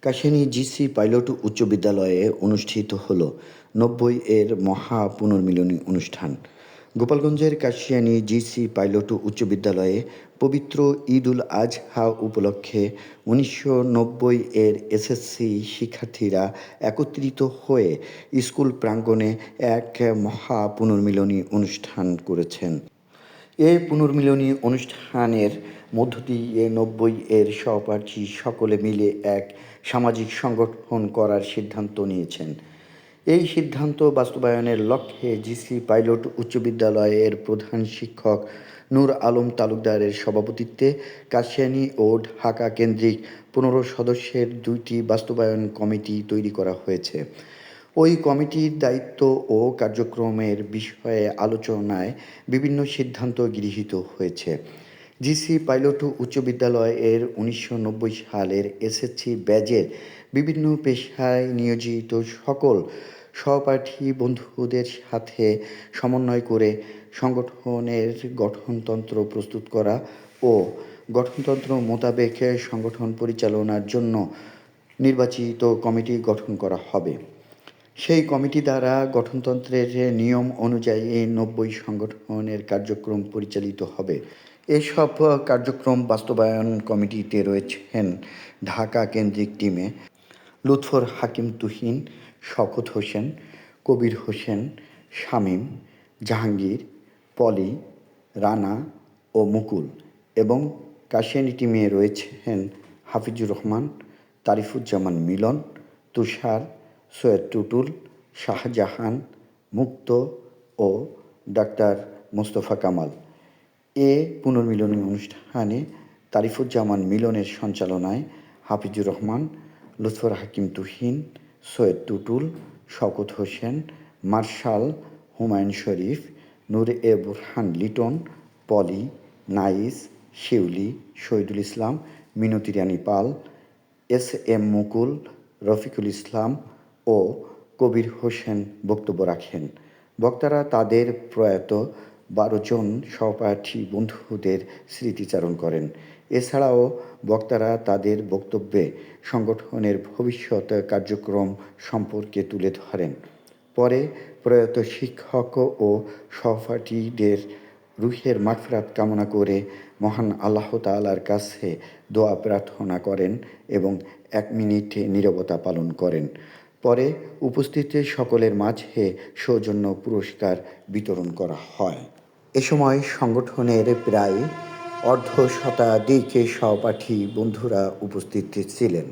Kashiani GC pilot উচ্চ বিদ্যালয়ে অনুষ্ঠিত হল ৯০ মহা পুনর্মিলনী অনুষ্ঠান। গোপালগঞ্জের কাশিয়ানী জিসি পাইলট উচ্চ বিদ্যালয়ে পবিত্র ঈদ উল আজহা উপলক্ষে ১৯৯০ এসএসসি শিক্ষার্থীরা একত্রিত হয়ে স্কুল প্রাঙ্গণে এক মহা পুনর্মিলনী অনুষ্ঠান করেছেন। এই পুনর্মিলনী অনুষ্ঠানের মধ্য দিয়ে ৯০ সহপাঠী সকলে মিলে এক সামাজিক সংগঠন করার সিদ্ধান্ত নিয়েছেন। এই সিদ্ধান্ত বাস্তবায়নের লক্ষ্যে জিসি পাইলট উচ্চ বিদ্যালয়ের প্রধান শিক্ষক নূর আলম তালুকদারের সভাপতিত্বে কাশিয়ানী ও ঢাকা কেন্দ্রিক ১৫ সদস্যের ২টি বাস্তবায়ন কমিটি তৈরি করা হয়েছে। ওই কমিটির দায়িত্ব ও কার্যক্রমের বিষয়ে আলোচনায় বিভিন্ন সিদ্ধান্ত গৃহীত হয়েছে। জিসি পাইলট উচ্চ বিদ্যালয়ের ১৯৯০ সালের এসএসসি ব্যাচের বিভিন্ন পেশায় নিয়োজিত সকল সহপাঠী বন্ধুদের সাথে সমন্বয় করে সংগঠনের গঠনতন্ত্র প্রস্তুত করা ও গঠনতন্ত্র মোতাবেক সংগঠন পরিচালনার জন্য নির্বাচিত কমিটি গঠন করা হবে। সেই কমিটি দ্বারা গঠনতন্ত্রের নিয়ম অনুযায়ী ৯০ সংগঠনের কার্যক্রম পরিচালিত হবে। এসব কার্যক্রম বাস্তবায়ন কমিটিতে রয়েছেন ঢাকা কেন্দ্রিক টিমে লুৎফর হাকিম তুহিন, শওকত হোসেন, কবির হোসেন, শামীম, জাহাঙ্গীর, পলি, রানা ও মুকুল এবং কাশিয়ানী টিমে রয়েছেন হাফিজুর রহমান, তারিফুজ্জামান মিলন, তুষার, সৈয়দ টুটুল, শাহজাহান, মুক্ত ও ডাক্তার মোস্তফা কামাল। এ পুনর্মিলনী অনুষ্ঠানে তারিফুজ্জামান মিলনের সঞ্চালনায় হাফিজুর রহমান, লুৎফর হাকিম তুহিন, সৈয়দ টুটুল, শওকত হোসেন, মার্শাল, হুমায়ুন শরীফ, নূর এ বুরহান লিটন, পলি, নাইস, শিউলি, শহীদুল ইসলাম, মিনতি রানী পাল, এস এম মুকুল, রফিকুল ইসলাম ও কবির হোসেন বক্তব্য রাখেন। বক্তারা তাদের প্রয়াত ১২ জন সহপাঠী বন্ধুদের স্মৃতিচারণ করেন। এছাড়াও বক্তারা তাদের বক্তব্যে সংগঠনের ভবিষ্যৎ কার্যক্রম সম্পর্কে তুলে ধরেন। পরে প্রয়াত শিক্ষক ও সহপাঠীদের রুহের মাগফিরাত কামনা করে মহান আল্লাহ তাআলার কাছে দোয়া প্রার্থনা করেন এবং ১ মিনিট নীরবতা পালন করেন। পরে উপস্থিত সকলের মাঝে সৌজন্য পুরস্কার বিতরণ করা হয়। এ সময় সংগঠনের প্রায় অর্ধশতাধিক সহপাঠী বন্ধুরা উপস্থিত ছিলেন।